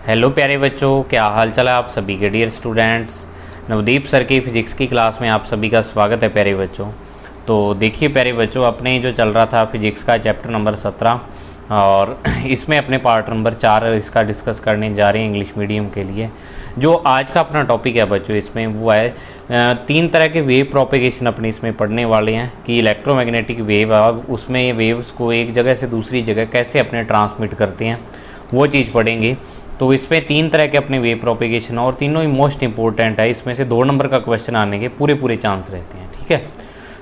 Hello प्यारे बच्चों, क्या हाल चाल है आप सभी के डियर स्टूडेंट्स। नवदीप सर की फिजिक्स की क्लास में आप सभी का स्वागत है प्यारे बच्चों। तो देखिए प्यारे बच्चों, अपने जो चल रहा था फिजिक्स का चैप्टर नंबर 17 और इसमें अपने पार्ट नंबर 4 इसका डिस्कस करने जा रहे हैं इंग्लिश मीडियम के लिए। जो आज का अपना टॉपिक है बच्चों इसमें वो है 3 तरह के वेव प्रोपेगेशन अपने इसमें पढ़ने वाले हैं कि इलेक्ट्रोमैग्नेटिक वेव उसमें वेव्स को एक जगह से दूसरी जगह कैसे अपने ट्रांसमिट करते हैं वो चीज़ पढ़ेंगे। तो इसमें 3 तरह के अपने वेव प्रोपेगेशन और तीनों ही मोस्ट इंपॉर्टेंट है। इसमें से 2 नंबर का क्वेश्चन आने के पूरे चांस रहते हैं, ठीक है।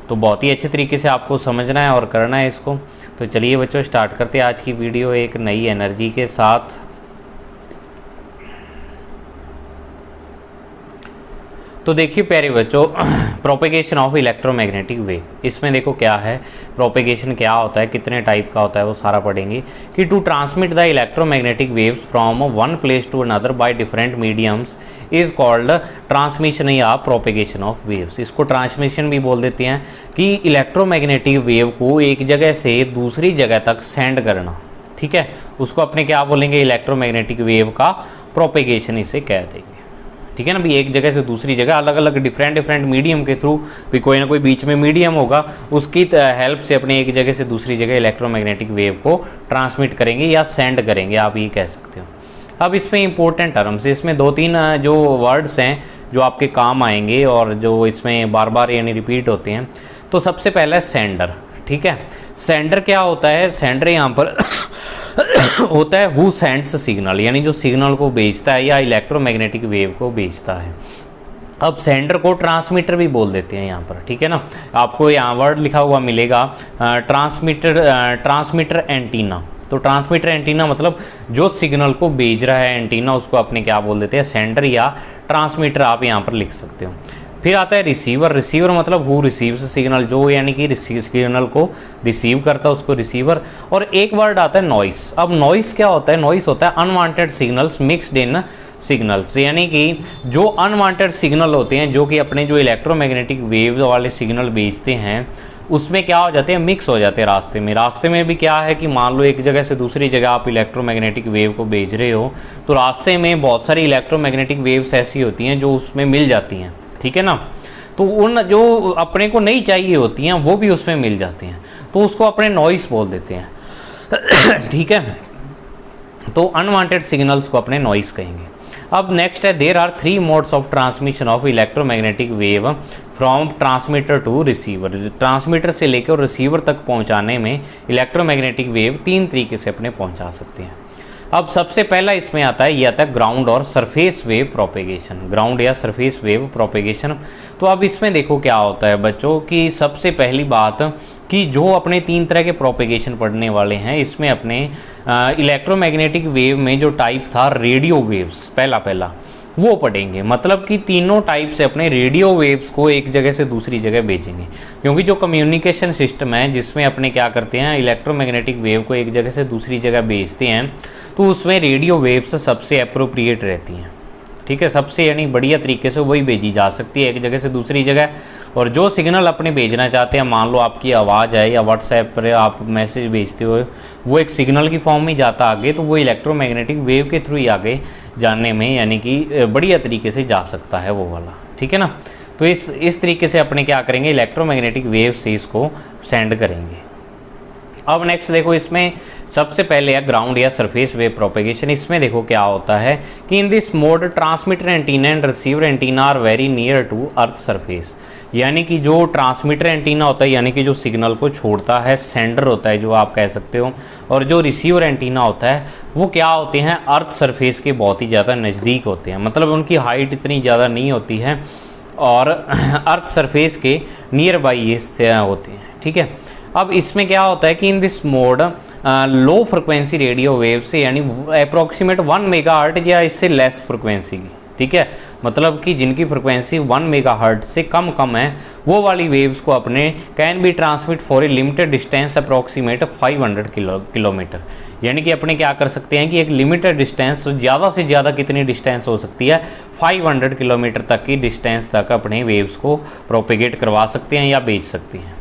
तो बहुत ही अच्छे तरीके से आपको समझना है और करना है इसको। तो चलिए बच्चों स्टार्ट करते हैं आज की वीडियो एक नई एनर्जी के साथ। तो देखिए प्यारे बच्चों, प्रोपेगेशन ऑफ इलेक्ट्रोमैग्नेटिक वेव, इसमें देखो क्या है, प्रोपेगेशन क्या होता है, कितने टाइप का होता है वो सारा पढ़ेंगे। कि to transmit the electromagnetic waves from one place to another by different mediums is called transmission या प्रोपेगेशन ऑफ वेव्स। इसको ट्रांसमिशन भी बोल देते हैं कि इलेक्ट्रोमैग्नेटिक वेव को एक जगह से दूसरी जगह तक सेंड करना, ठीक है। उसको अपने क्या बोलेंगे, इलेक्ट्रोमैग्नेटिक वेव का प्रोपेगेशन इसे कह देंगे, ठीक है ना। भी एक जगह से दूसरी जगह अलग अलग डिफरेंट मीडियम के थ्रू, भी कोई ना कोई बीच में मीडियम होगा, उसकी हेल्प से अपने एक जगह से दूसरी जगह इलेक्ट्रोमैग्नेटिक वेव को ट्रांसमिट करेंगे या सेंड करेंगे, आप ये कह सकते हो। अब इसमें इंपॉर्टेंट टर्म्स, इसमें 2-3 जो वर्ड्स हैं जो आपके काम आएंगे और जो इसमें बार बार यानी रिपीट होते हैं। तो सबसे पहला है सेंडर, ठीक है। सेंडर क्या होता है, सेंडर यहाँ पर होता है हु सेंड्स सिग्नल, यानी जो सिग्नल को भेजता है या इलेक्ट्रोमैग्नेटिक वेव को भेजता है। अब सेंडर को ट्रांसमीटर भी बोल देते हैं यहाँ पर, ठीक है ना। आपको यहाँ वर्ड लिखा हुआ मिलेगा ट्रांसमीटर एंटीना। तो ट्रांसमीटर एंटीना मतलब जो सिग्नल को भेज रहा है एंटीना, उसको अपने क्या बोल देते हैं, सेंडर या ट्रांसमीटर, आप यहाँ पर लिख सकते हो। फिर आता है रिसीवर। रिसीवर मतलब हु रिसीव्स सिग्नल, जो यानी कि सिग्नल को रिसीव करता है उसको रिसीवर। और एक वर्ड आता है नॉइस। अब नॉइस क्या होता है, नॉइस होता है unwanted signals mixed in signals, यानी कि जो अनवांटेड सिग्नल होते हैं जो कि अपने जो इलेक्ट्रोमैग्नेटिक वेव वाले सिग्नल भेजते हैं उसमें क्या हो जाते हैं, मिक्स हो जाते हैं रास्ते में। रास्ते में भी क्या है कि मान लो एक जगह से दूसरी जगह आप इलेक्ट्रोमैग्नेटिक वेव को भेज रहे हो, तो रास्ते में बहुत सारी इलेक्ट्रोमैग्नेटिक वेव्स ऐसी होती हैं जो उसमें मिल जाती हैं, ठीक है ना। तो उन जो अपने को नहीं चाहिए होती हैं वो भी उसमें मिल जाती हैं, तो उसको अपने नॉइस बोल देते हैं ठीक है। तो अनवांटेड सिग्नल्स को अपने नॉइस कहेंगे। अब नेक्स्ट है there are 3 modes of transmission of electromagnetic wave from transmitter to receiver. Transmitter से लेकर रिसीवर तक पहुंचाने में इलेक्ट्रोमैग्नेटिक वेव 3 तरीके से अपने पहुंचा सकते हैं। अब सबसे पहला इसमें आता है, ये आता है ग्राउंड और सरफेस वेव प्रोपेगेशन, ग्राउंड या सरफेस वेव प्रोपेगेशन। तो अब इसमें देखो क्या होता है बच्चों कि सबसे पहली बात कि जो अपने 3 तरह के प्रोपेगेशन पढ़ने वाले हैं, इसमें अपने इलेक्ट्रोमैग्नेटिक वेव में जो टाइप था रेडियो वेव्स, पहला वो पढ़ेंगे। मतलब कि तीनों टाइप से अपने रेडियो वेव्स को एक जगह से दूसरी जगह भेजेंगे, क्योंकि जो कम्युनिकेशन सिस्टम है जिसमें अपने क्या करते हैं, इलेक्ट्रोमैग्नेटिक वेव को एक जगह से दूसरी जगह भेजते हैं, तो उसमें रेडियो वेव्स सबसे अप्रोप्रिएट रहती हैं, ठीक है। सबसे यानी बढ़िया तरीके से वही भेजी जा सकती है एक जगह से दूसरी जगह। और जो सिग्नल अपने भेजना चाहते हैं, मान लो आपकी आवाज़ है या व्हाट्सएप पर आप मैसेज भेजते हो, वो एक सिग्नल की फॉर्म में जाता आगे, तो वो इलेक्ट्रोमैग्नेटिक वेव के थ्रू ही आगे जाने में यानी कि बढ़िया तरीके से जा सकता है वो वाला, ठीक है ना। तो इस तरीके से अपने क्या करेंगे, इलेक्ट्रोमैग्नेटिक वेव से इसको सेंड करेंगे। अब नेक्स्ट देखो, इसमें सबसे पहले है ग्राउंड या सरफेस वेव प्रोपेगेशन। इसमें देखो क्या होता है कि in this mode transmitter antenna and receiver antenna are very near to earth surface. यानी कि जो ट्रांसमीटर एंटीना होता है यानी कि जो सिग्नल को छोड़ता है, सेंडर होता है जो आप कह सकते हो, और जो रिसीवर एंटीना होता है वो क्या होते हैं, अर्थ सरफेस के बहुत ही ज़्यादा नज़दीक होते हैं। मतलब उनकी हाइट इतनी ज़्यादा नहीं होती है और अर्थ सरफेस के नियर बाई ये होते हैं, ठीक है। अब इसमें क्या होता है कि in this mode low frequency radio wave से, यानी अप्रॉक्सीमेट 1 मेगाहर्ट्ज या इससे लेस फ्रिक्वेंसी की, ठीक है। मतलब कि जिनकी फ्रिक्वेंसी 1 मेगाहर्ट्ज से कम है, वो वाली वेव्स को अपने can be transmit for a limited distance approximate 500 kilometre. यानी कि अपने क्या कर सकते हैं कि एक लिमिटेड डिस्टेंस, ज़्यादा से ज़्यादा कितनी डिस्टेंस हो सकती है, 500 किलोमीटर तक की डिस्टेंस तक अपने वेव्स को प्रोपेगेट करवा सकते हैं या भेज सकते हैं,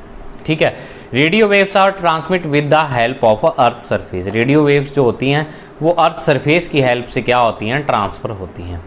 ठीक है। Radio waves are transmit with the help of earth surface. Radio waves जो होती हैं वो अर्थ सरफेस की हेल्प से क्या होती हैं, ट्रांसफ़र होती हैं।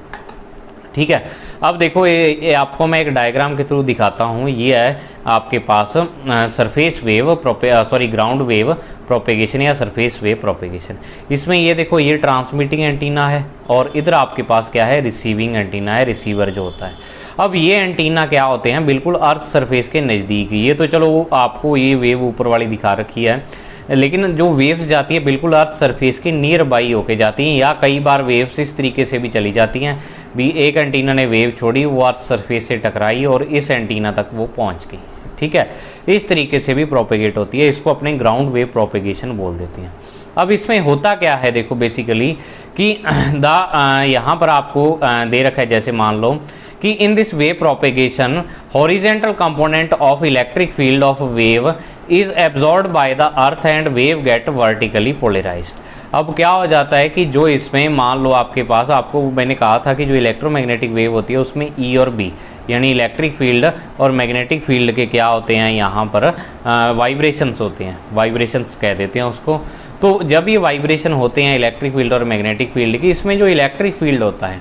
ठीक है, अब देखो ये आपको मैं एक डायग्राम के थ्रू दिखाता हूँ। ये है आपके पास surface wave ground wave propagation या सरफेस वेव प्रोपेगेशन। इसमें ये देखो ये ट्रांसमिटिंग एंटीना है और इधर आपके पास क्या है, रिसीविंग एंटीना है, रिसीवर जो होता है। अब ये एंटीना क्या होते हैं, बिल्कुल अर्थ सरफेस के नज़दीक। ये तो चलो आपको ये वेव ऊपर वाली दिखा रखी है, लेकिन जो वेव्स जाती है बिल्कुल अर्थ सरफेस के नियर बाई होके जाती हैं, या कई बार वेव्स इस तरीके से भी चली जाती हैं भी एक एंटीना ने वेव छोड़ी, वो अर्थ सरफेस से टकराई और इस एंटीना तक वो पहुंच गई। ठीक है, इस तरीके से भी प्रोपेगेट होती है, इसको अपने ग्राउंड वेव प्रोपेगेशन बोल देती हैं। अब इसमें होता क्या है, देखो बेसिकली कि यहाँ पर आपको दे रखा है, जैसे मान लो कि in this wave propagation horizontal component of electric field of wave is absorbed by the earth and wave get vertically polarized. अब क्या हो जाता है कि जो इसमें मान लो आपके पास, आपको मैंने कहा था कि जो इलेक्ट्रोमैग्नेटिक वेव होती है उसमें ई और बी यानी इलेक्ट्रिक फील्ड और मैग्नेटिक फील्ड के क्या होते हैं, यहाँ पर वाइब्रेशंस होते हैं, वाइब्रेशंस कह देते हैं उसको। तो जब ये वाइब्रेशन होते हैं इलेक्ट्रिक फील्ड और मैग्नेटिक फील्ड की, इसमें जो इलेक्ट्रिक फील्ड होता है,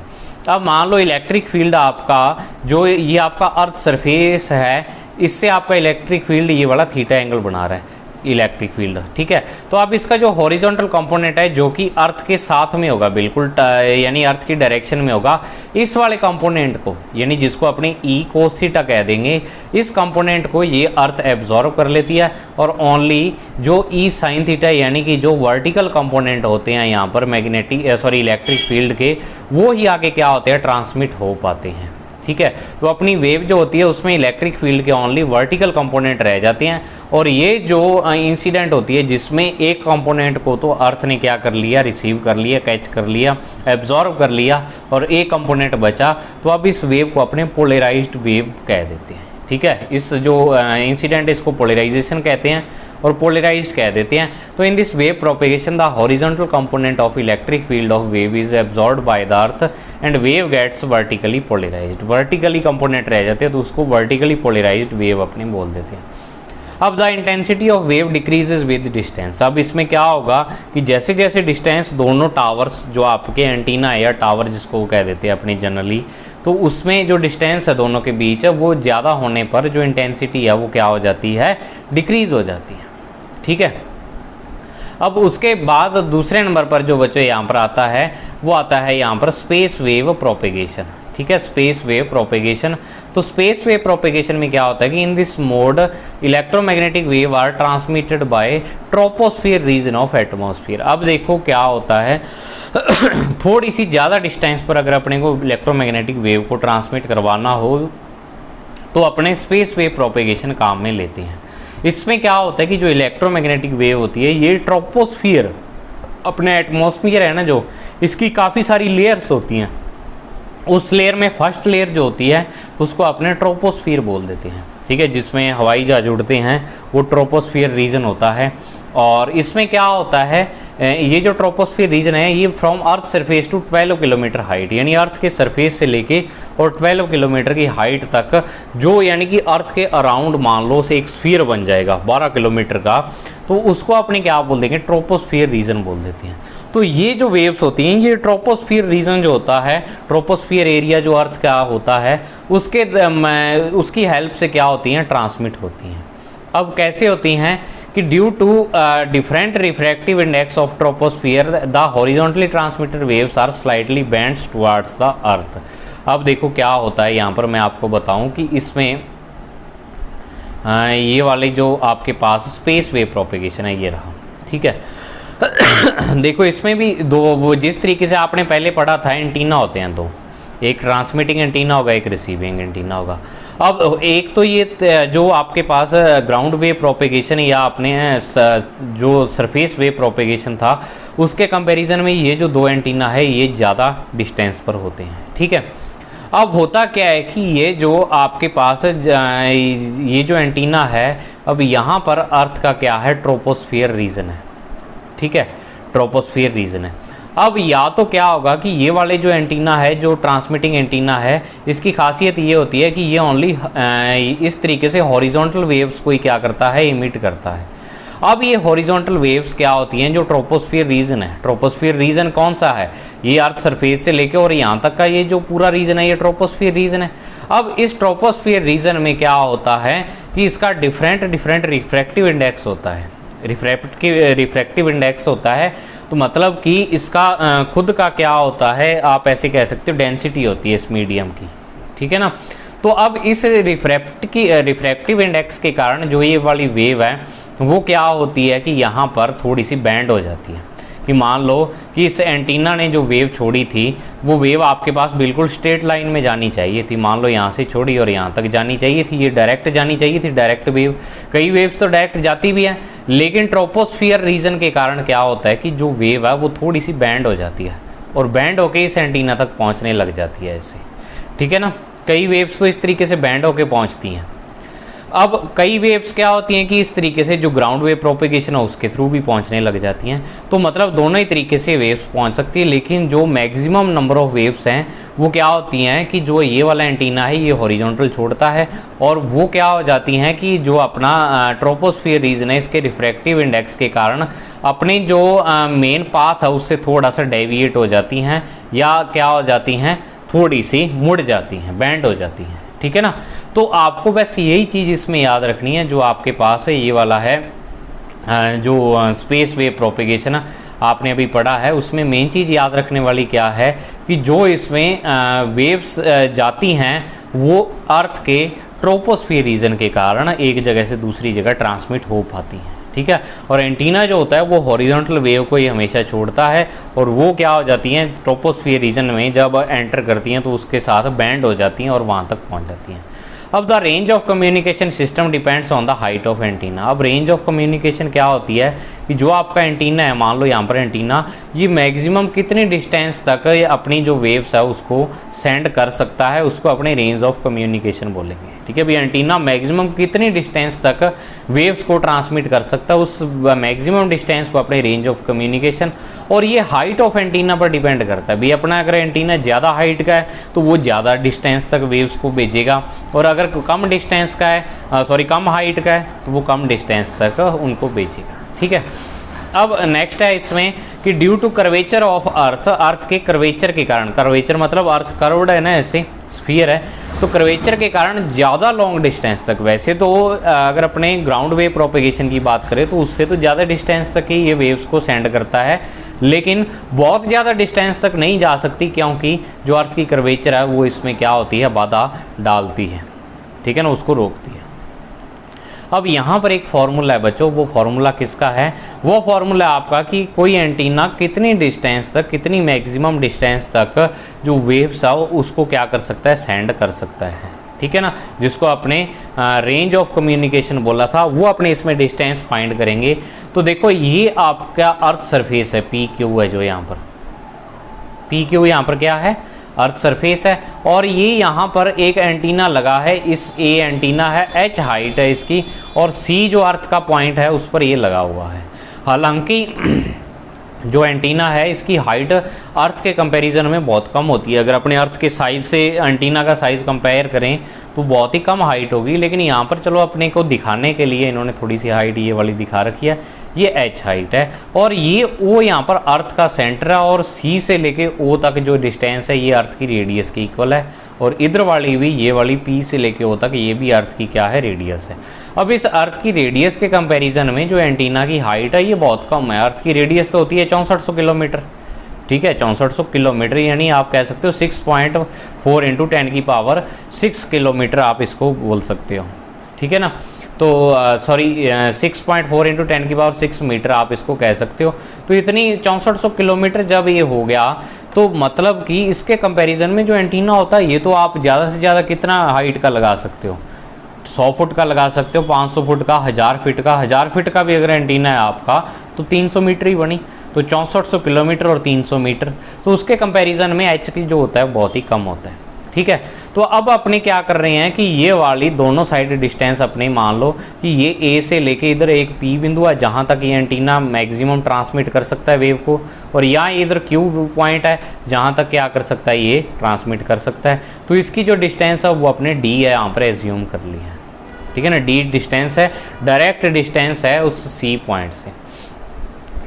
अब मान लो इलेक्ट्रिक फील्ड आपका जो ये आपका अर्थ सरफेस है, इससे आपका इलेक्ट्रिक फील्ड ये वाला थीटा एंगल बना रहा है इलेक्ट्रिक फील्ड। ठीक है, तो अब इसका जो हॉरिजॉन्टल कंपोनेंट है जो कि अर्थ के साथ में होगा, बिल्कुल यानी अर्थ की डायरेक्शन में होगा, इस वाले कंपोनेंट को यानी जिसको अपने ई कोस थीटा कह देंगे, इस कंपोनेंट को ये अर्थ एब्जॉर्ब कर लेती है और ओनली जो ई साइन थीटा यानी कि जो वर्टिकल कंपोनेंट होते हैं यहाँ पर इलेक्ट्रिक फील्ड के, वो ही आगे क्या होते हैं, ट्रांसमिट हो पाते हैं। ठीक है, तो अपनी वेव जो होती है उसमें इलेक्ट्रिक फील्ड के ओनली वर्टिकल कंपोनेंट रह जाते हैं, और ये जो इंसिडेंट होती है जिसमें एक कंपोनेंट को तो अर्थ ने क्या कर लिया, रिसीव कर लिया, कैच कर लिया, एब्जॉर्ब कर लिया, और एक कंपोनेंट बचा, तो अब इस वेव को अपने पोलराइज्ड वेव कह देते हैं। ठीक है, इस जो इंसिडेंट इसको पोलराइजेशन कहते हैं और पोलराइज्ड कह देते हैं। तो in this wave propagation the horizontal component of electric field of wave is absorbed by the earth and wave gets vertically polarized. Vertically component रह जाते हैं तो उसको वर्टिकली पोलराइज्ड वेव अपने बोल देते हैं। अब the intensity of wave decreases with distance. अब इसमें क्या होगा कि जैसे जैसे डिस्टेंस दोनों टावर्स जो आपके एंटीना है या टावर जिसको कह देते हैं अपनी जनरली, तो उसमें जो डिस्टेंस है दोनों के बीच वो ज़्यादा होने पर जो इंटेंसिटी है वो क्या हो जाती है, डिक्रीज़ हो जाती है। ठीक है, अब उसके बाद दूसरे नंबर पर जो बच्चों यहाँ पर आता है वो आता है यहाँ पर स्पेस वेव प्रोपेगेशन। ठीक है, स्पेस वेव प्रोपेगेशन। तो स्पेस वेव प्रोपेगेशन में क्या होता है कि in this mode electromagnetic wave are transmitted by troposphere region of atmosphere. अब देखो क्या होता है थोड़ी सी ज़्यादा डिस्टेंस पर अगर अपने को इलेक्ट्रोमैग्नेटिक वेव को ट्रांसमिट करवाना हो तो अपने स्पेस वेव प्रोपेगेशन काम में लेते हैं। इसमें क्या होता है कि जो इलेक्ट्रोमैग्नेटिक वेव होती है ये ट्रोपोस्फियर अपने एटमॉस्फियर है ना, जो इसकी काफ़ी सारी लेयर्स होती हैं, उस लेयर में फर्स्ट लेयर जो होती है उसको अपने ट्रोपोस्फियर बोल देते हैं। ठीक है, जिसमें हवाई जहाज उड़ते हैं वो ट्रोपोस्फियर रीजन होता है। और इसमें क्या होता है, ये जो ट्रोपोस्फियर रीजन है ये from earth surface to 12 kilometre height, यानी अर्थ के सरफेस से लेके और 12 किलोमीटर की हाइट तक, जो यानी कि अर्थ के अराउंड मान लो से एक स्फीयर बन जाएगा 12 किलोमीटर का, तो उसको अपने क्या बोल देंगे, ट्रोपोस्फियर रीजन बोल देते हैं। तो ये जो वेव्स होती हैं ये ट्रोपोस्फियर रीजन जो होता है, ट्रोपोस्फियर एरिया जो अर्थ का होता है उसकी हेल्प से क्या होती हैं, ट्रांसमिट होती हैं। अब कैसे होती हैं कि due to different refractive index of troposphere the horizontally transmitted waves are slightly bends towards the earth. अब देखो क्या होता है यहाँ पर मैं आपको बताऊँ कि इसमें ये वाले जो आपके पास स्पेस वेव प्रोपेगेशन है ये रहा। ठीक है देखो इसमें भी दो, वो जिस तरीके से आपने पहले पढ़ा था एंटीना होते हैं दो, एक ट्रांसमिटिंग एंटीना होगा, एक रिसीविंग एंटीना होगा। अब एक तो ये जो आपके पास ग्राउंड वेव प्रोपेगेशन या आपने जो सरफेस वेव प्रोपेगेशन था उसके कंपैरिजन में ये जो दो एंटीना है ये ज़्यादा डिस्टेंस पर होते हैं। ठीक है, अब होता क्या है कि ये जो आपके पास ये जो एंटीना है, अब यहाँ पर अर्थ का क्या है, ट्रोपोस्फियर रीजन है। ठीक है, ट्रोपोस्फियर रीजन है। अब या तो क्या होगा कि ये वाले जो एंटीना है, जो ट्रांसमिटिंग एंटीना है, इसकी खासियत ये होती है कि ये ओनली इस तरीके से हॉरिजॉन्टल वेव्स को ही क्या करता है, इमिट करता है। अब ये हॉरिजॉन्टल वेव्स क्या होती हैं, जो ट्रोपोस्फियर रीजन है, ट्रोपोस्फियर रीजन कौन सा है, ये अर्थ सरफेस से लेके और यहाँ तक का ये जो पूरा रीजन है, ये ट्रोपोस्फियर रीजन है। अब इस ट्रोपोस्फियर रीजन में क्या होता है कि इसका डिफरेंट रिफ्रैक्टिव इंडेक्स होता है, रिफ्रैक्टिव इंडेक्स होता है। तो मतलब कि इसका खुद का क्या होता है, आप ऐसे कह सकते हो डेंसिटी होती है इस मीडियम की, ठीक है ना। तो अब इस रिफ्रैक्टिव इंडेक्स के कारण जो ये वाली वेव है वो क्या होती है कि यहाँ पर थोड़ी सी बैंड हो जाती है। कि मान लो कि इस एंटीना ने जो वेव छोड़ी थी वो वेव आपके पास बिल्कुल स्ट्रेट लाइन में जानी चाहिए थी, मान लो यहाँ से छोड़ी और यहाँ तक जानी चाहिए थी, ये डायरेक्ट जानी चाहिए थी, डायरेक्ट वेव। कई वेव्स तो डायरेक्ट जाती भी हैं, लेकिन ट्रोपोस्फियर रीजन के कारण क्या होता है कि जो वेव है वो थोड़ी सी बैंड हो जाती है और बैंड होके इस एंटीना तक पहुँचने लग जाती है ऐसे, ठीक है ना। कई वेव्स तो इस तरीके से बैंड होके पहुँचती हैं। अब कई वेव्स क्या होती हैं कि इस तरीके से जो ग्राउंड वेव प्रोपेगेशन है उसके थ्रू भी पहुंचने लग जाती हैं। तो मतलब दोनों ही तरीके से वेव्स पहुंच सकती है, लेकिन जो मैक्सिमम नंबर ऑफ वेव्स हैं वो क्या होती हैं कि जो ये वाला एंटीना है ये हॉरिजॉन्टल छोड़ता है और वो क्या हो जाती हैं कि जो अपना ट्रोपोस्फियर रीजन है इसके रिफ्रैक्टिव इंडेक्स के कारण अपनी जो मेन पाथ है उससे थोड़ा सा डेविएट हो जाती हैं या क्या हो जाती हैं, थोड़ी सी मुड़ जाती हैं, बैंड हो जाती हैं, ठीक है ना। तो आपको बस यही चीज़ इसमें याद रखनी है, जो आपके पास है ये वाला है जो स्पेस वेव प्रोपेगेशन आपने अभी पढ़ा है, उसमें मेन चीज़ याद रखने वाली क्या है कि जो इसमें वेव्स जाती हैं वो अर्थ के ट्रोपोस्फियर रीजन के कारण एक जगह से दूसरी जगह ट्रांसमिट हो पाती हैं, ठीक है। और एंटीना जो होता है वो हॉरिजॉन्टल वेव को ही हमेशा छोड़ता है और वो क्या हो जाती हैं ट्रोपोस्फियर रीजन में जब एंटर करती हैं तो उसके साथ बैंड हो जाती हैं और वहाँ तक पहुँच जाती हैं। अब the range of communication system depends on the height of antenna. अब रेंज ऑफ कम्युनिकेशन क्या होती है कि जो आपका एंटीना है, मान लो यहाँ पर एंटीना, ये मैक्सिमम कितनी डिस्टेंस तक अपनी जो वेव्स है उसको सेंड कर सकता है, उसको अपने रेंज ऑफ कम्युनिकेशन बोलेंगे, ठीक है। भाई एंटीना मैक्सिमम कितनी डिस्टेंस तक वेव्स को ट्रांसमिट कर सकता है, उस मैक्सिमम डिस्टेंस को अपने रेंज ऑफ कम्युनिकेशन, और ये हाइट ऑफ एंटीना पर डिपेंड करता है। भाई अपना अगर एंटीना ज़्यादा हाइट का है तो वो ज़्यादा डिस्टेंस तक वेव्स को भेजेगा, और अगर कम डिस्टेंस का है कम हाइट का है तो वो कम डिस्टेंस तक उनको भेजेगा, ठीक है। अब नेक्स्ट है इसमें कि due to curvature of earth, earth के कर्वेचर के कारण, कर्वेचर मतलब अर्थ कर्व्ड है ना, ऐसे स्फीयर है, तो कर्वेचर के कारण ज़्यादा लॉन्ग डिस्टेंस तक, वैसे तो अगर अपने ग्राउंड वेव प्रोपेगेशन की बात करें तो उससे तो ज़्यादा डिस्टेंस तक ही ये वेव्स को सेंड करता है, लेकिन बहुत ज़्यादा डिस्टेंस तक नहीं जा सकती क्योंकि जो अर्थ की कर्वेचर है वो इसमें क्या होती है, बाधा डालती है, ठीक है ना, उसको रोकती है। अब यहाँ पर एक फॉर्मूला है बच्चों, वो फॉर्मूला किसका है, वो फॉर्मूला आपका कि कोई एंटीना कितनी डिस्टेंस तक, कितनी मैक्सिमम डिस्टेंस तक जो वेव्स है उसको क्या कर सकता है, सेंड कर सकता है, ठीक है ना, जिसको अपने रेंज ऑफ कम्युनिकेशन बोला था, वो अपने इसमें डिस्टेंस फाइंड करेंगे। तो देखो ये आपका अर्थ सरफेस है, पी क्यू है, जो यहाँ पर पी क्यू यहाँ पर क्या है, अर्थ सरफेस है, और ये यहाँ पर एक एंटीना लगा है, इस ए एंटीना है, एच हाइट है इसकी, और सी जो अर्थ का पॉइंट है उस पर ये लगा हुआ है। हालांकि जो एंटीना है इसकी हाइट अर्थ के कंपैरिजन में बहुत कम होती है, अगर अपने अर्थ के साइज़ से एंटीना का साइज़ कंपेयर करें तो बहुत ही कम हाइट होगी, लेकिन यहाँ पर चलो अपने को दिखाने के लिए इन्होंने थोड़ी सी हाइट ये वाली दिखा रखी है, ये एच हाइट है, और ये ओ यहाँ पर अर्थ का सेंटर है, और सी से लेके ओ तक जो डिस्टेंस है ये अर्थ की रेडियस के इक्वल है, और इधर वाली भी ये वाली पी से लेके ओ तक ये भी अर्थ की क्या है, रेडियस है। अब इस अर्थ की रेडियस के कंपैरिजन में जो एंटीना की हाइट है ये बहुत कम है, अर्थ की रेडियस तो होती है 6400 किलोमीटर, ठीक है, 6400 किलोमीटर, यानी आप कह सकते हो 6.4 × 10⁶ किलोमीटर आप इसको बोल सकते हो, ठीक है ना। तो 6.4 × 10⁶ मीटर आप इसको कह सकते हो। तो इतनी 6400 किलोमीटर जब ये हो गया तो मतलब कि इसके कंपैरिजन में जो एंटीना होता है ये तो आप ज़्यादा से ज़्यादा कितना हाइट का लगा सकते हो, 100 फुट का लगा सकते हो, 500 फुट का, 1000 फीट का, 1000 फीट का भी अगर एंटीना है आपका तो 300 मीटर ही बनी, तो 6400 किलोमीटर और 300 मीटर, तो उसके कंपैरिजन में एच की जो होता है बहुत ही कम होता है। ठीक है। तो अब अपने क्या कर रहे हैं कि ये वाली दोनों साइड डिस्टेंस अपने मान लो कि ये ए से लेके इधर एक पी बिंदु है जहाँ तक ये एंटीना मैक्सिमम ट्रांसमिट कर सकता है वेव को, और यहाँ इधर क्यू पॉइंट है जहाँ तक क्या कर सकता है ये ट्रांसमिट कर सकता है। तो इसकी जो डिस्टेंस है वो अपने डी है यहाँ पर एज्यूम कर लिया है, ठीक है ना। डी डिस्टेंस है, डायरेक्ट डिस्टेंस है उस सी पॉइंट से।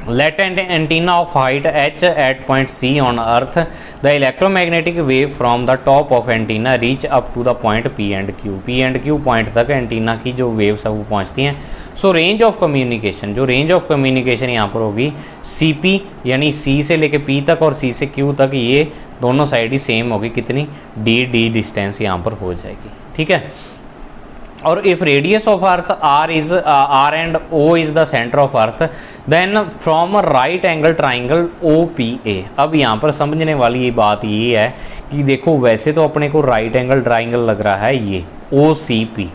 Let an antenna of height h at point C on Earth. The electromagnetic wave from the top of antenna reach up to the point P and Q. P and Q point तक antenna की जो waves है वो पहुंचती हैं। सो range of communication, जो range of communication यहाँ पर होगी CP यानी C से लेके P तक और C से Q तक, ये दोनों साइड ही सेम होगी। कितनी? D डिस्टेंस यहाँ पर हो जाएगी, ठीक है। और if radius of earth R and O is the centre of earth, then from right angle triangle OPA। अब यहाँ पर समझने वाली ये बात ये है कि देखो वैसे तो अपने को राइट एंगल ट्राइंगल लग रहा है ये OCP,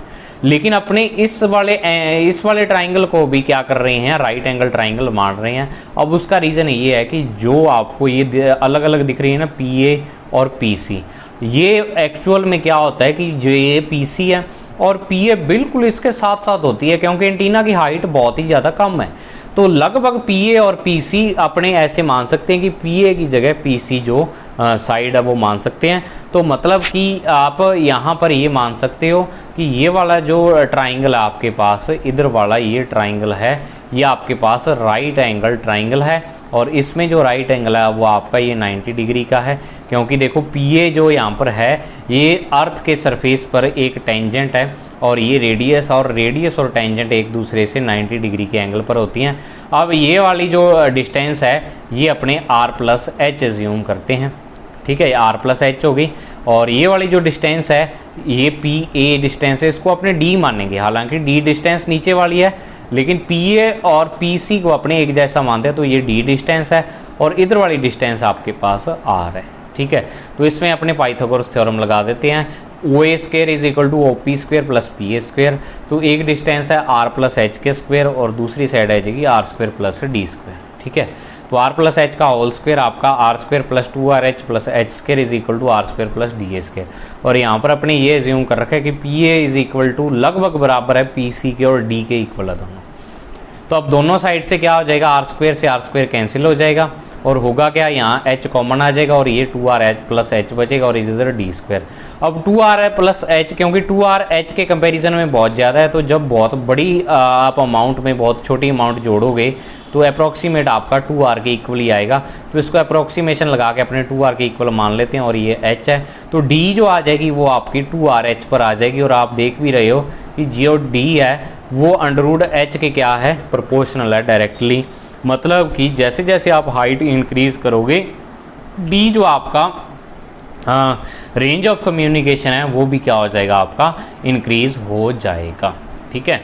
लेकिन अपने इस वाले ट्राइंगल को भी क्या कर रहे हैं, राइट एंगल ट्राइंगल मान रहे हैं। अब उसका रीज़न ये है कि जो आपको ये अलग अलग दिख रही है ना PA और PC, ये एक्चुअल में क्या होता है कि जो ये PC है और PA बिल्कुल इसके साथ साथ होती है, क्योंकि एंटीना की हाइट बहुत ही ज़्यादा कम है। तो लगभग PA और PC अपने ऐसे मान सकते हैं कि PA की जगह PC जो साइड है वो मान सकते हैं। तो मतलब कि आप यहाँ पर ये मान सकते हो कि ये वाला जो ट्राइंगल है आपके पास, इधर वाला ये ट्राइंगल है, ये आपके पास राइट एंगल ट्राइंगल है, और इसमें जो राइट एंगल है वो आपका ये 90 डिग्री का है। क्योंकि देखो PA जो यहाँ पर है ये अर्थ के सरफेस पर एक टेंजेंट है, और ये रेडियस और टेंजेंट एक दूसरे से 90 डिग्री के एंगल पर होती हैं। अब ये वाली जो डिस्टेंस है ये अपने R+H एज्यूम करते हैं, ठीक है, R+H होगी। और ये वाली जो डिस्टेंस है ये PA डिस्टेंस है, इसको अपने D मानेंगे। हालांकि D डिस्टेंस नीचे वाली है, लेकिन PA और PC को अपने एक जैसा मानते हैं, तो ये D डिस्टेंस है और इधर वाली डिस्टेंस आपके पास R है, ठीक है। तो इसमें अपने पाइथागोरस थ्योरम लगा देते हैं। OA² is equal to OP² plus PA²। तो एक डिस्टेंस है R+H के स्क्वायर और दूसरी साइड आ जाएगी R² प्लस D², ठीक है। तो R+H का होल स्क्वायर आपका R² plus 2RH plus H² is equal to R² plus DA²। और यहाँ पर अपने ये एज्यूम कर रखा है कि PA इज इक्वल टू लगभग बराबर है PC के और D के इक्वल है दोनों। तो अब दोनों साइड से क्या हो जाएगा, R² से R² कैंसिल हो जाएगा और होगा क्या, यहाँ H कॉमन आ जाएगा और ये 2RH प्लस H बचेगा और इधर D²। अब 2R प्लस H, क्योंकि 2R H के कंपैरिजन में बहुत ज़्यादा है, तो जब बहुत बड़ी आप अमाउंट में बहुत छोटी अमाउंट जोड़ोगे तो अप्रॉक्सीमेट आपका 2R के इक्वल ही आएगा। तो इसको अप्रॉक्सीमेशन लगा के अपने 2R के इक्वल मान लेते हैं, और ये H है। तो D जो आ जाएगी वो आपकी 2RH पर आ जाएगी, और आप देख भी रहे हो कि जो D है वो √H के क्या है, प्रोपोर्शनल है डायरेक्टली। मतलब कि जैसे जैसे आप हाइट इंक्रीज करोगे D जो आपका रेंज ऑफ कम्युनिकेशन है वो भी क्या हो जाएगा, आपका इंक्रीज हो जाएगा, ठीक है।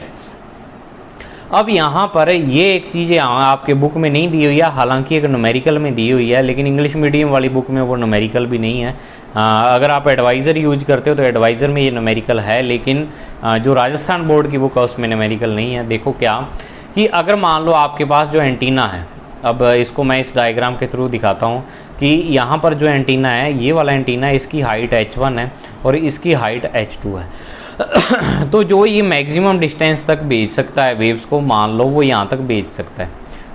अब यहाँ पर ये एक चीज़ आपके बुक में नहीं दी हुई है, हालांकि एक न्यूमेरिकल में दी हुई है, लेकिन इंग्लिश मीडियम वाली बुक में वो न्यूमेरिकल भी नहीं है। अगर आप एडवाइज़र यूज करते हो तो एडवाइज़र में ये न्यूमेरिकल है, लेकिन जो राजस्थान बोर्ड की बुक है उसमें न्यूमेरिकल नहीं है। देखो क्या कि अगर मान लो आपके पास जो एंटीना है, अब इसको मैं इस डायग्राम के थ्रू दिखाता हूँ कि यहाँ पर जो एंटीना है, ये वाला एंटीना, इसकी हाइट H1 है और इसकी हाइट H2 है। तो जो ये मैक्सिमम डिस्टेंस तक भेज सकता है वेव्स को, मान लो वो यहाँ तक भेज सकता है,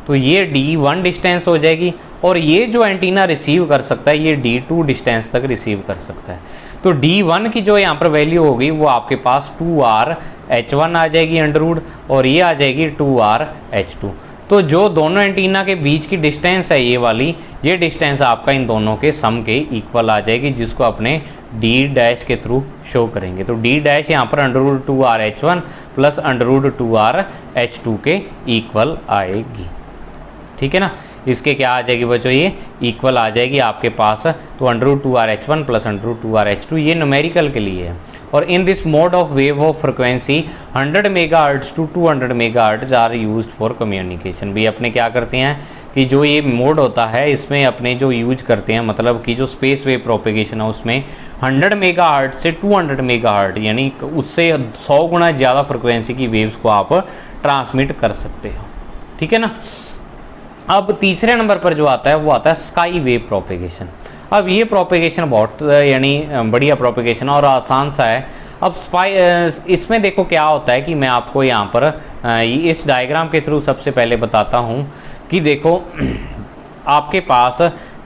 तो ये D1 डिस्टेंस हो जाएगी, और ये जो एंटीना रिसीव कर सकता है ये D2 डिस्टेंस तक रिसीव कर सकता है। तो D1 की जो यहाँ पर वैल्यू होगी वो आपके पास 2R/H1 आ जाएगी अंडर, और ये आ जाएगी 2R/H2। तो जो दोनों एंटीना के बीच की डिस्टेंस है ये वाली, ये डिस्टेंस आपका इन दोनों के सम के इक्वल आ जाएगी, जिसको अपने D' के थ्रू शो करेंगे। तो D' यहाँ पर √2R/H1 प्लस √2R/H2 के इक्वल आएगी, ठीक है ना। इसके क्या आ जाएगी बच्चों, ये इक्वल आ जाएगी आपके पास। तो √2R/H1 प्लस √2R/H2 ये न्यूमेरिकल के लिए है। और in this mode of wave of frequency 100 megahertz to 200 megahertz are used for communication. भी अपने क्या करते हैं कि जो ये मोड होता है इसमें अपने जो यूज करते हैं, मतलब कि जो स्पेस वेव प्रोपेगेशन है उसमें 100 मेगाहर्ट्ज से 200 मेगाहर्ट्ज यानी उससे 100 गुना ज़्यादा फ्रिक्वेंसी की वेव्स को आप ट्रांसमिट कर सकते हो, ठीक है ना। अब तीसरे नंबर पर जो आता है वो आता है स्काई वेव प्रोपेगेशन। अब ये प्रोपेगेशन बहुत यानी बढ़िया प्रोपेगेशन और आसान सा है। अब इसमें देखो क्या होता है कि मैं आपको यहाँ पर इस डायग्राम के थ्रू सबसे पहले बताता हूँ कि देखो आपके पास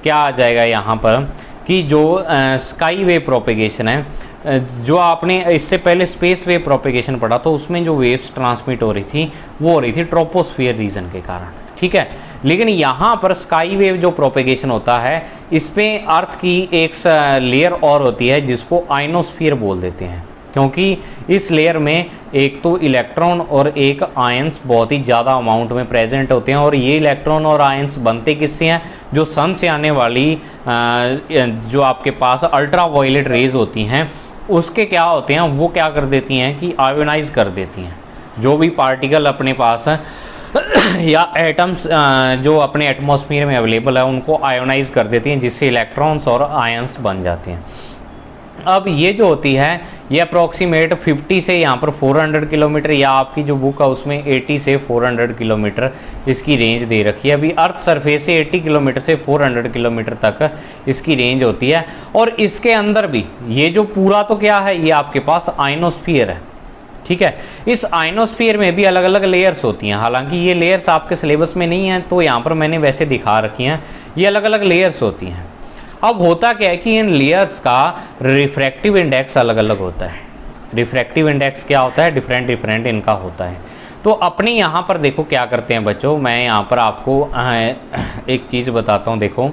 क्या आ जाएगा यहाँ पर कि जो स्काई वेव प्रोपेगेशन है, जो आपने इससे पहले स्पेस वेव प्रोपेगेशन पढ़ा तो उसमें जो वेव्स ट्रांसमिट हो रही थी वो हो रही थी ट्रोपोस्फियर रीजन के कारण, ठीक है। लेकिन यहाँ पर स्काई वेव जो प्रोपेगेशन होता है इसमें अर्थ की एक लेयर और होती है जिसको आयनोस्फीयर बोल देते हैं, क्योंकि इस लेयर में एक तो इलेक्ट्रॉन और एक आयंस बहुत ही ज़्यादा अमाउंट में प्रेजेंट होते हैं। और ये इलेक्ट्रॉन और आयंस बनते किससे हैं, जो सन से आने वाली जो आपके पास अल्ट्रा वायलेट रेज होती हैं उसके क्या होते हैं, वो क्या कर देती हैं कि आयोनाइज कर देती हैं जो भी पार्टिकल अपने पास या एटम्स जो अपने एटमॉस्फेयर में अवेलेबल है उनको आयोनाइज कर देती हैं, जिससे इलेक्ट्रॉन्स और आयंस बन जाते हैं। अब ये जो होती है ये अप्रॉक्सीमेट 50 से यहाँ पर 400 किलोमीटर, या आपकी जो बुक है उसमें 80 से 400 किलोमीटर इसकी रेंज दे रखी है। अभी अर्थ सरफेस से 80 किलोमीटर से 400 किलोमीटर तक इसकी रेंज होती है। और इसके अंदर भी ये जो पूरा तो क्या है, ये आपके पास आयनोस्फीयर है, ठीक है। इस आयनोस्फीयर में भी अलग अलग लेयर्स होती हैं, हालांकि ये लेयर्स आपके सिलेबस में नहीं हैं तो यहाँ पर मैंने वैसे दिखा रखी हैं, ये अलग अलग लेयर्स होती हैं। अब होता क्या है कि इन लेयर्स का रिफ्रैक्टिव इंडेक्स अलग अलग होता है। रिफ्रैक्टिव इंडेक्स क्या होता है, डिफरेंट इनका होता है। तो अपने यहाँ पर देखो क्या करते हैं बच्चों, मैं यहाँ पर आपको एक चीज़ बताता हूँ। देखो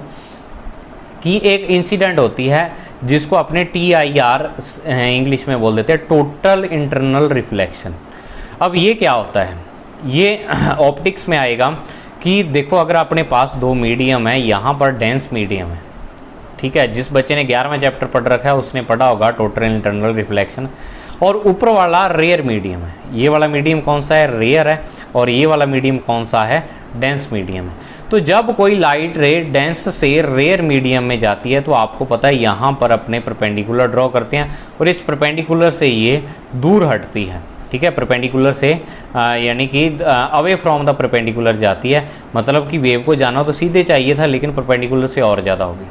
कि एक इंसिडेंट होती है जिसको अपने TIR इंग्लिश में बोल देते हैं, टोटल इंटरनल रिफ्लेक्शन। अब ये क्या होता है, ये ऑप्टिक्स में आएगा कि देखो अगर अपने पास दो मीडियम है, यहाँ पर डेंस मीडियम है, ठीक है। जिस बच्चे ने 11वां चैप्टर पढ़ रखा है उसने पढ़ा होगा टोटल इंटरनल रिफ्लेक्शन। और ऊपर वाला रेयर मीडियम है, ये वाला मीडियम कौन सा है, रेयर है। और ये वाला मीडियम कौन सा है, डेंस मीडियम है। तो जब कोई लाइट रे डेंस से रेयर मीडियम में जाती है तो आपको पता है यहाँ पर अपने परपेंडिकुलर ड्रॉ करते हैं और इस परपेंडिकुलर से ये दूर हटती है, ठीक है। परपेंडिकुलर से यानी कि अवे फ्रॉम द परपेंडिकुलर जाती है, मतलब कि वेव को जाना तो सीधे चाहिए था लेकिन परपेंडिकुलर से और ज़्यादा होगी।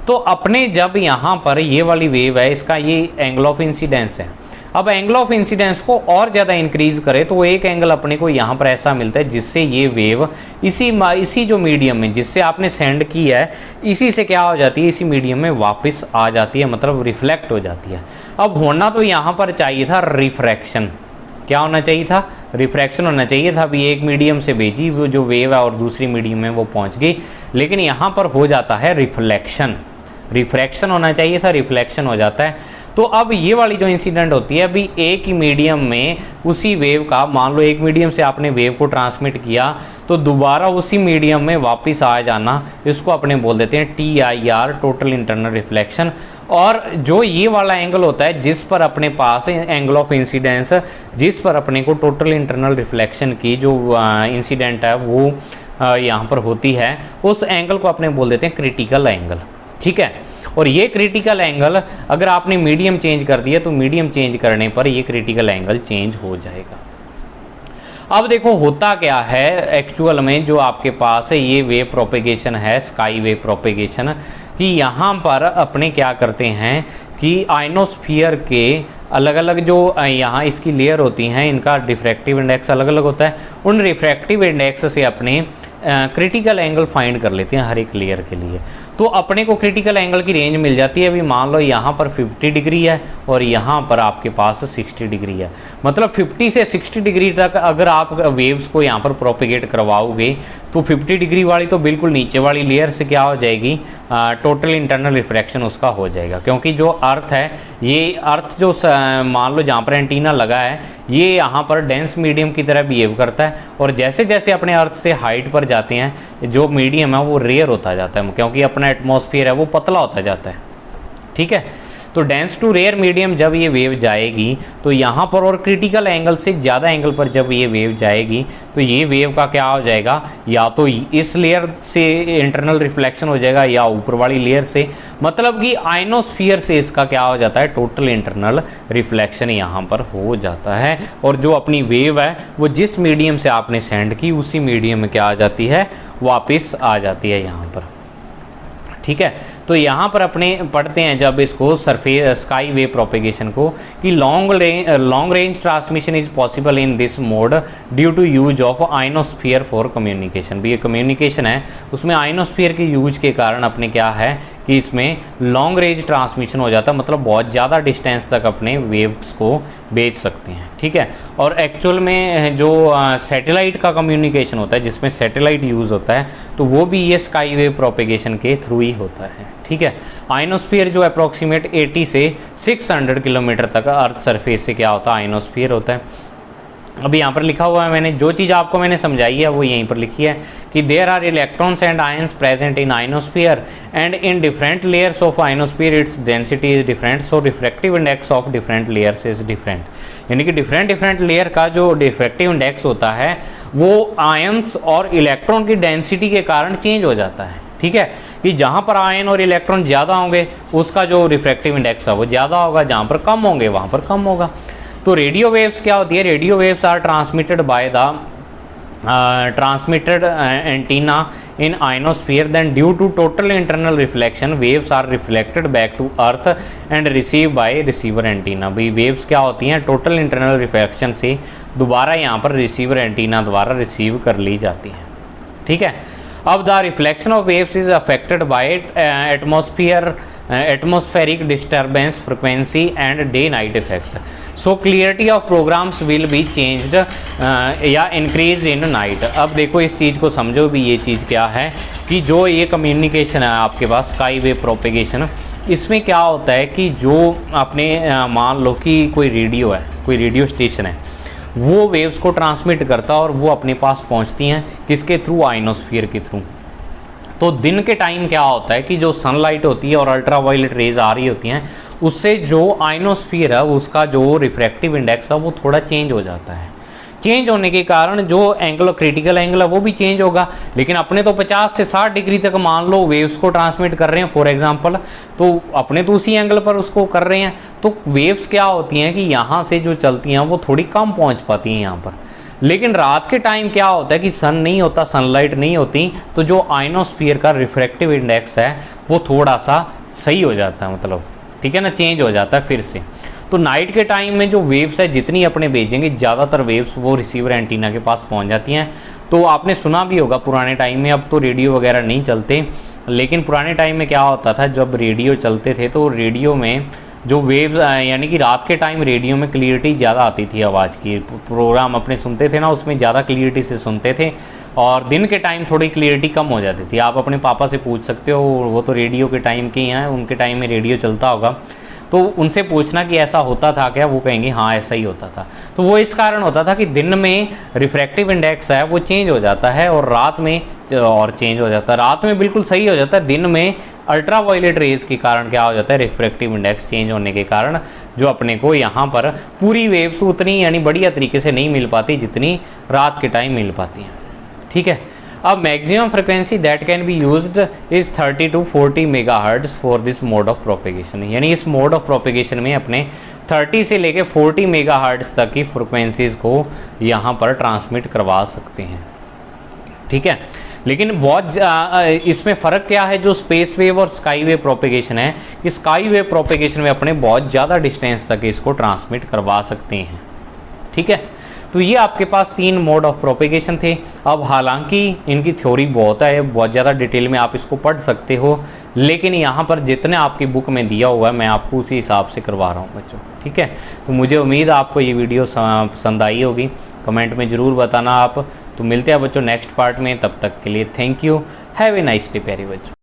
तो अपने जब यहाँ पर ये वाली वेव है, इसका ये एंगल ऑफ इंसिडेंस है। अब एंगल ऑफ इंसिडेंस को और ज़्यादा इंक्रीज करे तो एक एंगल अपने को यहाँ पर ऐसा मिलता है जिससे ये वेव इसी जो मीडियम में जिससे आपने सेंड की है इसी से क्या हो जाती है, इसी मीडियम में वापस आ जाती है, मतलब रिफ्लेक्ट हो जाती है। अब होना तो यहाँ पर चाहिए था रिफ्रैक्शन, क्या होना चाहिए था, रिफ्रैक्शन होना चाहिए था। अभी एक मीडियम से भेजी वो जो वेव है और दूसरी मीडियम में वो पहुँच गई, लेकिन यहाँ पर हो जाता है रिफ्लेक्शन। रिफ्रैक्शन होना चाहिए था, रिफ्लेक्शन हो जाता है। तो अब ये वाली जो इंसिडेंट होती है, अभी एक ही मीडियम में उसी वेव का, मान लो एक मीडियम से आपने वेव को ट्रांसमिट किया तो दोबारा उसी मीडियम में वापस आ जाना, इसको अपने बोल देते हैं TIR टोटल इंटरनल रिफ्लेक्शन। और जो ये वाला एंगल होता है जिस पर अपने पास एंगल ऑफ इंसिडेंस, जिस पर अपने को टोटल इंटरनल रिफ्लेक्शन की जो इंसिडेंट है वो यहाँ पर होती है, उस एंगल को अपने बोल देते हैं क्रिटिकल एंगल, ठीक है। और ये क्रिटिकल एंगल अगर आपने मीडियम चेंज कर दिया तो मीडियम चेंज करने पर ये क्रिटिकल एंगल चेंज हो जाएगा। अब देखो होता क्या है एक्चुअल में, जो आपके पास है ये वेव प्रोपेगेशन है, स्काई वेव प्रोपेगेशन, कि यहाँ पर अपने क्या करते हैं कि आयनोस्फीयर के अलग अलग जो यहाँ इसकी लेयर होती हैं इनका रिफ्रैक्टिव इंडेक्स अलग अलग होता है। उन रिफ्रैक्टिव इंडेक्स से अपने क्रिटिकल एंगल फाइंड कर लेते हैं हर एक लेयर के लिए। तो अपने को क्रिटिकल एंगल की रेंज मिल जाती है। अभी मान लो यहाँ पर 50 डिग्री है और यहाँ पर आपके पास 60 डिग्री है, मतलब 50 से 60 डिग्री तक अगर आप वेव्स को यहाँ पर प्रोपेगेट करवाओगे तो 50 डिग्री वाली तो बिल्कुल नीचे वाली लेयर से क्या हो जाएगी, टोटल इंटरनल रिफ्रैक्शन उसका हो जाएगा। क्योंकि जो अर्थ है, ये अर्थ जो मान लो जहाँ पर एंटीना लगा है ये यहाँ पर डेंस मीडियम की तरह बिहेव करता है, और जैसे जैसे अपने अर्थ से हाइट पर जाते हैं जो मीडियम है वो रेयर होता जाता है, क्योंकि अपना एटमॉस्फेयर है वो पतला होता जाता है, ठीक है। तो डेंस टू रेयर मीडियम जब ये वेव जाएगी तो यहाँ पर और क्रिटिकल एंगल से ज़्यादा एंगल पर जब ये वेव जाएगी तो ये वेव का क्या हो जाएगा, या तो इस लेयर से इंटरनल रिफ्लेक्शन हो जाएगा या ऊपर वाली लेयर से, मतलब कि आयनोस्फीयर से इसका क्या हो जाता है, टोटल इंटरनल रिफ्लेक्शन यहाँ पर हो जाता है। और जो अपनी वेव है वो जिस मीडियम से आपने सेंड की उसी मीडियम में क्या आ जाती है, वापस आ जाती है यहाँ पर, ठीक है। तो यहाँ पर अपने पढ़ते हैं जब इसको सरफेस स्काई वेव प्रोपेगेशन को कि long range transmission is possible in this mode due to use of ionosphere for communication. भी ये कम्युनिकेशन है उसमें आइनोस्फीयर के यूज के कारण अपने क्या है कि इसमें लॉन्ग रेंज ट्रांसमिशन हो जाता है, मतलब बहुत ज़्यादा डिस्टेंस तक अपने वेव्स को भेज सकते हैं। ठीक है, और एक्चुअल में जो सैटेलाइट का कम्युनिकेशन होता है जिसमें सैटेलाइट यूज़ होता है तो वो भी ये स्काई वेव प्रोपेगेशन के थ्रू ही होता है। ठीक है, आइनोस्फीयर जो अप्रॉक्सीमेट 80 से 600 किलोमीटर तक अर्थ सरफेस से क्या होता है, आइनोस्फीयर होता है। अभी यहाँ पर लिखा हुआ है, मैंने जो चीज़ आपको मैंने समझाई है वो यहीं पर लिखी है कि there are electrons and ions present in ionosphere and in different layers of ionosphere its density is different, so refractive index of different layers is different. यानी कि डिफरेंट लेयर का जो डिफ्रैक्टिव इंडेक्स होता है वो आयंस और electron की density के कारण चेंज हो जाता है। ठीक है, कि जहाँ पर आयन और इलेक्ट्रॉन ज़्यादा होंगे उसका जो रिफ्रैक्टिव इंडेक्स है वो ज़्यादा होगा, जहाँ पर कम होंगे वहाँ पर कम होगा। तो रेडियो वेव्स क्या होती है, radio waves are transmitted by the transmitted antenna in ionosphere, then due to total internal reflection waves are reflected back to earth and received by receiver antenna। भाई वेव्स क्या होती हैं, टोटल इंटरनल रिफ्लेक्शन से दोबारा यहाँ पर receiver antenna द्वारा receive कर ली जाती हैं। ठीक है, अब the reflection of waves is affected by atmospheric disturbance frequency and day night effect, so clarity of programmes will be changed या इंक्रीज इन नाइट। अब देखो इस चीज़ को समझो भी, ये चीज़ क्या है कि जो ये कम्युनिकेशन है आपके पास स्काई वेव प्रोपेगेशन, इसमें क्या होता है कि जो अपने मान लो कि कोई रेडियो है, कोई रेडियो स्टेशन है, वो वेव्स को ट्रांसमिट करता है और वो अपने पास पहुंचती हैं किसके थ्रू, आइनोस्फीयर के थ्रू। तो दिन के टाइम क्या होता है कि जो सनलाइट होती है और अल्ट्रावायलेट रेज आ रही होती हैं उससे जो आइनोस्फीयर है उसका जो रिफ्रैक्टिव इंडेक्स है वो थोड़ा चेंज हो जाता है। चेंज होने के कारण जो एंगल, क्रिटिकल एंगल है वो भी चेंज होगा। लेकिन अपने तो 50 से 60 डिग्री तक मान लो वेव्स को ट्रांसमिट कर रहे हैं फॉर एग्जांपल, तो अपने तो उसी एंगल पर उसको कर रहे हैं। तो वेव्स क्या होती हैं कि यहाँ से जो चलती हैं वो थोड़ी कम पहुँच पाती हैं यहाँ पर। लेकिन रात के टाइम क्या होता है कि सन नहीं होता, सनलाइट नहीं होती, तो जो आइनोस्फीयर का रिफ्रैक्टिव इंडेक्स है वो थोड़ा सा सही हो जाता है, मतलब ठीक है ना, चेंज हो जाता है फिर से। तो नाइट के टाइम में जो वेव्स है जितनी अपने भेजेंगे ज़्यादातर वेव्स वो रिसीवर एंटीना के पास पहुंच जाती हैं। तो आपने सुना भी होगा पुराने टाइम में, अब तो रेडियो वगैरह नहीं चलते, लेकिन पुराने टाइम में क्या होता था जब रेडियो चलते थे तो रेडियो में जो वेव्स यानी कि रात के टाइम रेडियो में क्लियरिटी ज़्यादा आती थी आवाज़ की, प्रोग्राम अपने सुनते थे ना उसमें ज़्यादा क्लियरिटी से सुनते थे, और दिन के टाइम थोड़ी क्लियरिटी कम हो जाती थी। आप अपने पापा से पूछ सकते हो, वो तो रेडियो के टाइम के हैं, उनके टाइम में रेडियो चलता होगा, तो उनसे पूछना कि ऐसा होता था क्या, वो कहेंगे हाँ ऐसा ही होता था। तो वो इस कारण होता था कि दिन में रिफ्रैक्टिव इंडेक्स है वो चेंज हो जाता है और रात में और चेंज हो जाता है। रात में बिल्कुल सही हो जाता है, दिन में अल्ट्रावायलेट रेज के कारण क्या हो जाता है, रिफ्रैक्टिव इंडेक्स चेंज होने के कारण जो अपने को यहाँ पर पूरी वेव्स उतनी यानी बढ़िया तरीके से नहीं मिल पाती जितनी रात के टाइम मिल पाती हैं। ठीक है, अब maximum frequency that can be used is 30 to 40 megahertz for this mode of propagation. यानी इस मोड ऑफ प्रोपेगेशन में अपने 30 से लेके 40 मेगाहर्ट्ज तक की फ्रिक्वेंसीज को यहाँ पर ट्रांसमिट करवा सकते हैं। ठीक है, लेकिन बहुत इसमें फ़र्क क्या है जो स्पेस वेव और स्काई वेव प्रोपेगेशन है कि स्काई वेव प्रोपेगेशन में अपने बहुत ज़्यादा डिस्टेंस तक इसको ट्रांसमिट करवा सकते हैं। ठीक है, तो ये आपके पास 3 मोड ऑफ प्रोपेगेशन थे। अब हालांकि इनकी थ्योरी बहुत है, बहुत ज़्यादा डिटेल में आप इसको पढ़ सकते हो, लेकिन यहाँ पर जितने आपकी बुक में दिया हुआ है मैं आपको उसी हिसाब से करवा रहा हूँ बच्चों। ठीक है, तो मुझे उम्मीद है आपको ये वीडियो पसंद आई होगी, कमेंट में ज़रूर बताना आप। तो मिलते हैं बच्चों नेक्स्ट पार्ट में, तब तक के लिए thank you, have a nice day प्यारे बच्चों।